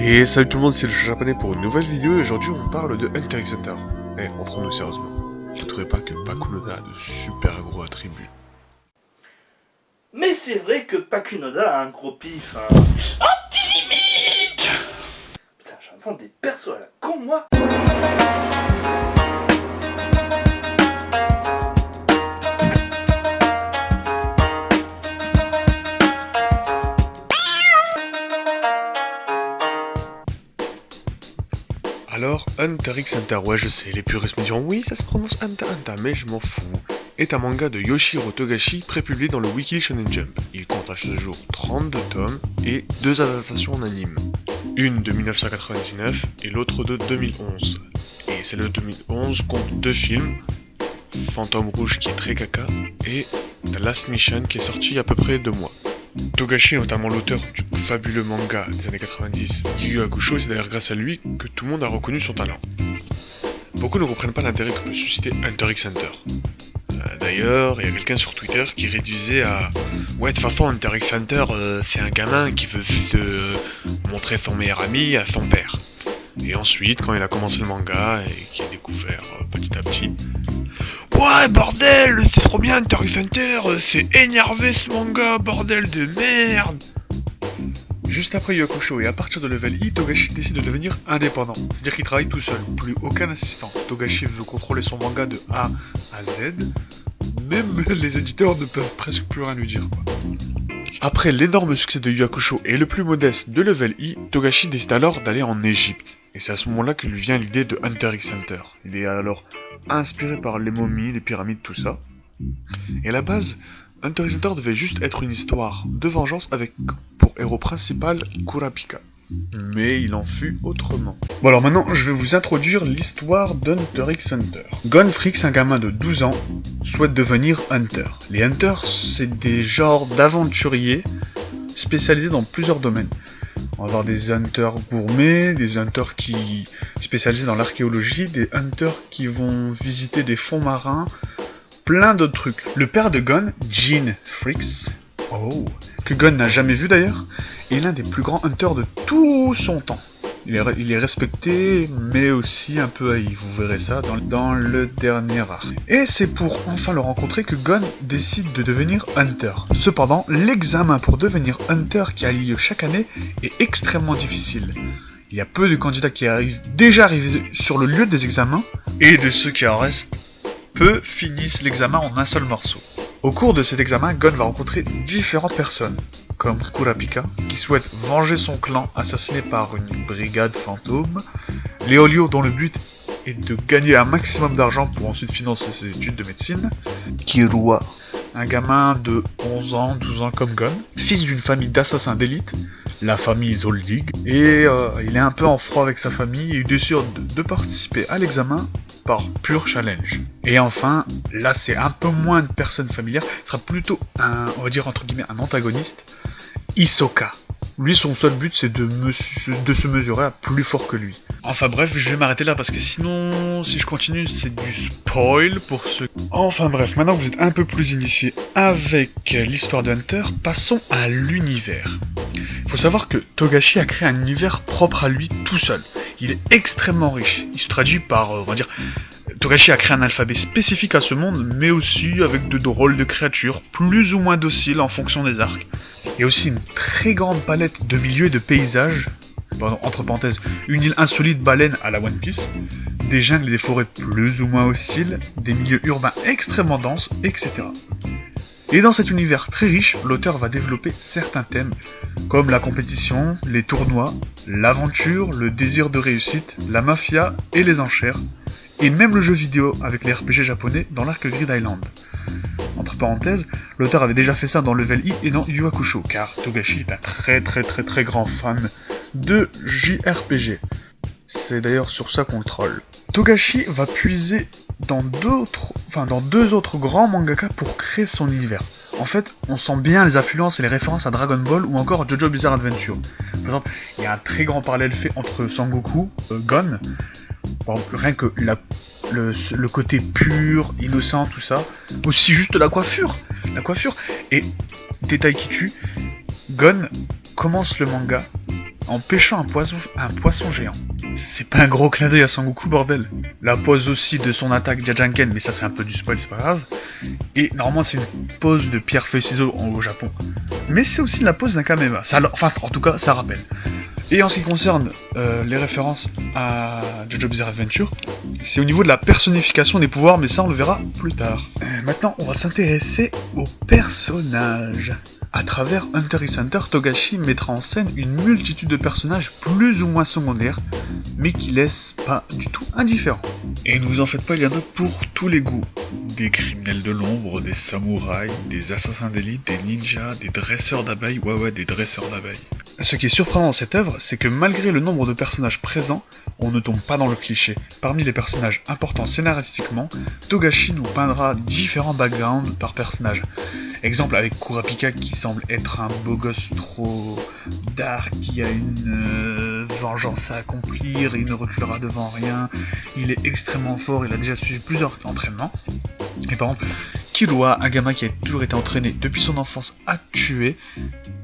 Et salut tout le monde, c'est le japonais pour une nouvelle vidéo et aujourd'hui on parle de Hunter x Hunter. Eh, entre nous sérieusement, je ne trouvais pas que Pakunoda a de super gros attributs. Mais c'est vrai que Pakunoda a un gros pif, hein. Antisémite. Putain, j'invente des persos à la con, moi. Alors, Hunter x Hunter, ouais je sais, les puristes me diront oui ça se prononce Hunter Hunter, mais je m'en fous, est un manga de Yoshiro Togashi prépublié dans le Wiki Shonen Jump. Il compte à ce jour 32 tomes et 2 adaptations en anime. Une de 1999 et l'autre de 2011. Et celle de 2011 compte 2 films, Fantôme Rouge qui est très caca et The Last Mission qui est sorti il y a à peu près 2 mois. Togashi est notamment l'auteur du fabuleux manga des années 90 Yu Yu Hakusho et c'est d'ailleurs grâce à lui que tout le monde a reconnu son talent. Beaucoup ne comprennent pas l'intérêt que peut susciter Hunter x Hunter. D'ailleurs, il y a quelqu'un sur Twitter qui réduisait à « Ouais, de toute façon, Hunter x Hunter, c'est un gamin qui veut se montrer son meilleur ami à son père. » Et ensuite, quand il a commencé le manga et qu'il a découvert petit à petit « Ouais, bordel, c'est trop bien Hunter x Hunter, c'est énervé ce manga, bordel de merde !» Juste après Yu Yu Hakusho et à partir de level I, Togashi décide de devenir indépendant, c'est-à-dire qu'il travaille tout seul, plus aucun assistant. Togashi veut contrôler son manga de A à Z, même les éditeurs ne peuvent presque plus rien lui dire quoi. Après l'énorme succès de Yu Yu Hakusho et le plus modeste de level I, Togashi décide alors d'aller en Égypte. Et c'est à ce moment-là que lui vient l'idée de Hunter x Hunter. Il est alors inspiré par les momies, les pyramides, tout ça. Et à la base, Hunter x Hunter devait juste être une histoire de vengeance avec pour héros principal Kurapika. Mais il en fut autrement. Bon alors maintenant, je vais vous introduire l'histoire d'Hunter x Hunter. Gon Freaks, un gamin de 12 ans, souhaite devenir Hunter. Les Hunters, c'est des genres d'aventuriers spécialisés dans plusieurs domaines. On va avoir des Hunters gourmets, des Hunters qui spécialisés dans l'archéologie, des Hunters qui vont visiter des fonds marins, plein d'autres trucs. Le père de Gon, Gene Freaks, que Gon n'a jamais vu d'ailleurs, est l'un des plus grands hunters de tout son temps. Il est respecté, mais aussi un peu haï, vous verrez ça dans le dernier arc. Et c'est pour enfin le rencontrer que Gon décide de devenir hunter. Cependant, l'examen pour devenir hunter qui a lieu chaque année est extrêmement difficile. Il y a peu de candidats qui arrivent déjà arrivés sur le lieu des examens, et de ceux qui en restent, peu finissent l'examen en un seul morceau. Au cours de cet examen, Gon va rencontrer différentes personnes, comme Kurapika, qui souhaite venger son clan assassiné par une brigade fantôme, Léolio dont le but est de gagner un maximum d'argent pour ensuite financer ses études de médecine, Kirua, un gamin de 11 ans, 12 ans comme Gon, fils d'une famille d'assassins d'élite, la famille Zoldyck, et il est un peu en froid avec sa famille et il décide de participer à l'examen par pur challenge. Et enfin, là c'est un peu moins de personnes familières, ce sera plutôt on va dire entre guillemets un antagoniste, Hisoka. Lui son seul but c'est de se mesurer à plus fort que lui. Enfin bref, je vais m'arrêter là parce que sinon, si je continue, c'est du spoil pour ceux... Enfin bref, maintenant que vous êtes un peu plus initiés avec l'histoire de Hunter, passons à l'univers. Il faut savoir que Togashi a créé un univers propre à lui tout seul. Il est extrêmement riche. Il se traduit par, on va dire, Togashi a créé un alphabet spécifique à ce monde, mais aussi avec de drôles de créatures, plus ou moins dociles en fonction des arcs. Il y a aussi une très grande palette de milieux et de paysages, entre parenthèses, une île insolite baleine à la One Piece, des jungles et des forêts plus ou moins hostiles, des milieux urbains extrêmement denses, etc. Et dans cet univers très riche, l'auteur va développer certains thèmes, comme la compétition, les tournois, l'aventure, le désir de réussite, la mafia et les enchères, et même le jeu vidéo avec les RPG japonais dans l'arc Grid Island. Entre parenthèses, l'auteur avait déjà fait ça dans Level I et dans Yu Yu Hakusho, car Togashi est un très grand fan de JRPG. C'est d'ailleurs sur ça qu'on le troll. Togashi va puiser dans deux autres grands mangaka pour créer son univers. En fait, on sent bien les influences et les références à Dragon Ball ou encore JoJo Bizarre Adventure. Par exemple, il y a un très grand parallèle fait entre Sangoku, Gon, par exemple, rien que le côté pur, innocent, tout ça. Aussi juste la coiffure. Et détail qui tue, Gon commence le manga en pêchant un poisson géant. C'est pas un gros clin d'œil à Sangoku, bordel. La pose aussi de son attaque Jajanken, mais ça c'est un peu du spoil, c'est pas grave. Et normalement c'est une pose de pierre feuille ciseaux au Japon. Mais c'est aussi la pose d'un Kamehame. Enfin en tout cas ça rappelle. Et en ce qui concerne les références à JoJo Bizarre Adventure, c'est au niveau de la personnification des pouvoirs, mais ça on le verra plus tard. Maintenant on va s'intéresser aux personnages. À travers Hunter x Hunter, Togashi mettra en scène une multitude de personnages plus ou moins secondaires, mais qui laissent pas du tout indifférents. Et ne vous en faites pas, il y en a pour tous les goûts. Des criminels de l'ombre, des samouraïs, des assassins d'élite, des ninjas, des dresseurs d'abeilles, ouais, des dresseurs d'abeilles. Ce qui est surprenant dans cette œuvre, c'est que malgré le nombre de personnages présents, on ne tombe pas dans le cliché. Parmi les personnages importants scénaristiquement, Togashi nous peindra différents backgrounds par personnage. Exemple avec Kurapika qui semble être un beau gosse trop dark, qui a une vengeance à accomplir, et il ne reculera devant rien, il est extrêmement fort, il a déjà suivi plusieurs entraînements. Et par exemple, Killua, un gamin qui a toujours été entraîné depuis son enfance à tuer,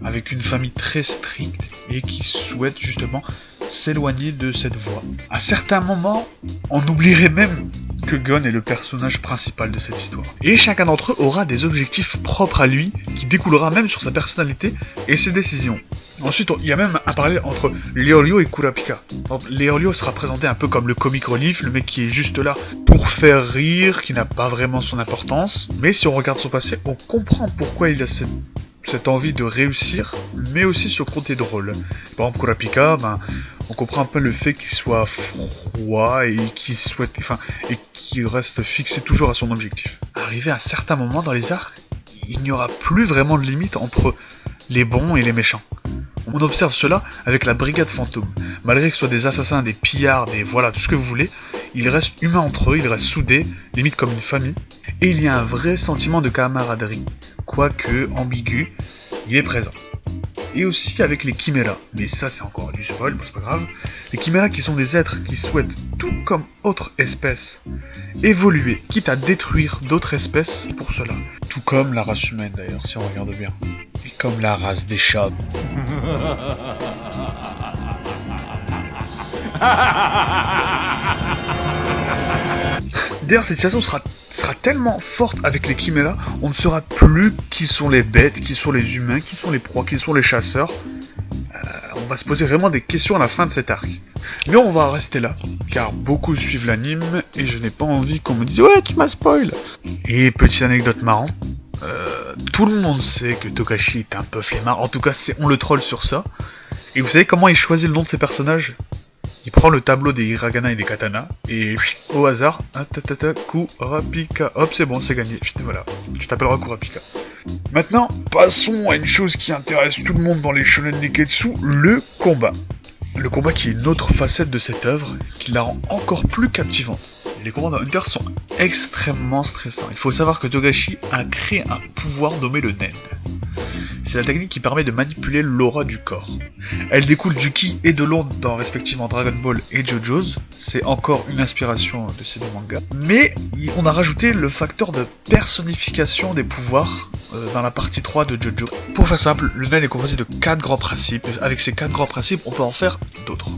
avec une famille très stricte, et qui souhaite justement s'éloigner de cette voie. À certains moments, on oublierait même que Gon est le personnage principal de cette histoire. Et chacun d'entre eux aura des objectifs propres à lui, qui découlera même sur sa personnalité et ses décisions. Ensuite, il y a même un parallèle entre Leolio et Kurapika. Leolio sera présenté un peu comme le comic relief, le mec qui est juste là pour faire rire, qui n'a pas vraiment son importance. Mais si on regarde son passé, on comprend pourquoi il a cette envie de réussir, mais aussi ce côté drôle. Par exemple, Kurapika, on comprend un peu le fait qu'il soit froid et qu'il reste fixé toujours à son objectif. Arrivé à un certain moment dans les arcs, il n'y aura plus vraiment de limite entre les bons et les méchants. On observe cela avec la brigade fantôme. Malgré que ce soit des assassins, des pillards, tout ce que vous voulez, ils restent humains entre eux, ils restent soudés, limite comme une famille. Et il y a un vrai sentiment de camaraderie. Quoique ambigu, il est présent. Et aussi avec les chiméras, mais ça c'est encore du spoil, c'est pas grave. Les chiméras qui sont des êtres qui souhaitent, tout comme autres espèces, évoluer, quitte à détruire d'autres espèces pour cela. Tout comme la race humaine d'ailleurs, si on regarde bien. Et comme la race des chats. D'ailleurs, cette situation sera tellement forte avec les chiméras, on ne saura plus qui sont les bêtes, qui sont les humains, qui sont les proies, qui sont les chasseurs. On va se poser vraiment des questions à la fin de cet arc. Mais on va rester là, car beaucoup suivent l'anime et je n'ai pas envie qu'on me dise « Ouais, tu m'as spoil !» Et petite anecdote marrante, tout le monde sait que Togashi est un peu flemmard, en tout cas on le troll sur ça. Et vous savez comment il choisit le nom de ses personnages ? Il prend le tableau des hiragana et des katana, et au hasard, Kurapika, hop c'est bon, c'est gagné, voilà, tu t'appelleras Kurapika. Maintenant, passons à une chose qui intéresse tout le monde dans les shonen neketsu, le combat. Le combat qui est une autre facette de cette œuvre, qui la rend encore plus captivante. Les combats dans Hunter sont extrêmement stressants. Il faut savoir que Togashi a créé un pouvoir nommé le Nen. C'est la technique qui permet de manipuler l'aura du corps. Elle découle du ki et de l'onde dans respectivement Dragon Ball et JoJo's. C'est encore une inspiration de ces deux mangas. Mais on a rajouté le facteur de personnification des pouvoirs dans la partie 3 de JoJo. Pour faire simple, le Nen est composé de 4 grands principes. Avec ces 4 grands principes, on peut en faire d'autres.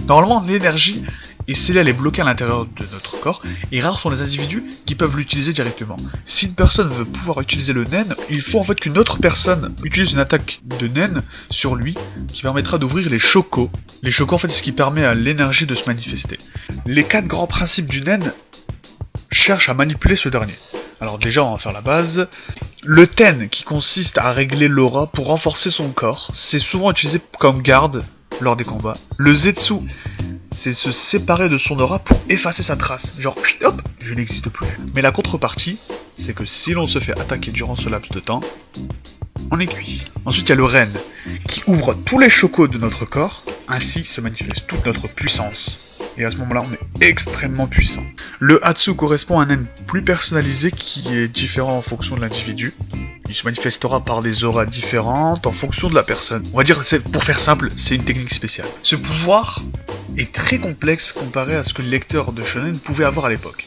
Normalement, l'énergie est scellée, elle est bloquée à l'intérieur de notre corps, et rares sont les individus qui peuvent l'utiliser directement. Si une personne veut pouvoir utiliser le Nen, il faut en fait qu'une autre personne utilise une attaque de Nen sur lui, qui permettra d'ouvrir les Shoko. Les Shoko, en fait, c'est ce qui permet à l'énergie de se manifester. Les 4 grands principes du Nen cherchent à manipuler ce dernier. Alors déjà, on va faire la base. Le Ten, qui consiste à régler l'aura pour renforcer son corps, c'est souvent utilisé comme garde lors des combats. Le Zetsu, c'est se séparer de son aura pour effacer sa trace. Genre, hop, je n'existe plus. Mais la contrepartie, c'est que si l'on se fait attaquer durant ce laps de temps, on est cuit. Ensuite, il y a le Ren, qui ouvre tous les chocos de notre corps, ainsi se manifeste toute notre puissance. Et à ce moment-là, on est extrêmement puissant. Le Hatsu correspond à un Nen plus personnalisé qui est différent en fonction de l'individu. Il se manifestera par des auras différentes en fonction de la personne. On va dire, pour faire simple, c'est une technique spéciale. Ce pouvoir est très complexe comparé à ce que le lecteur de shonen pouvait avoir à l'époque.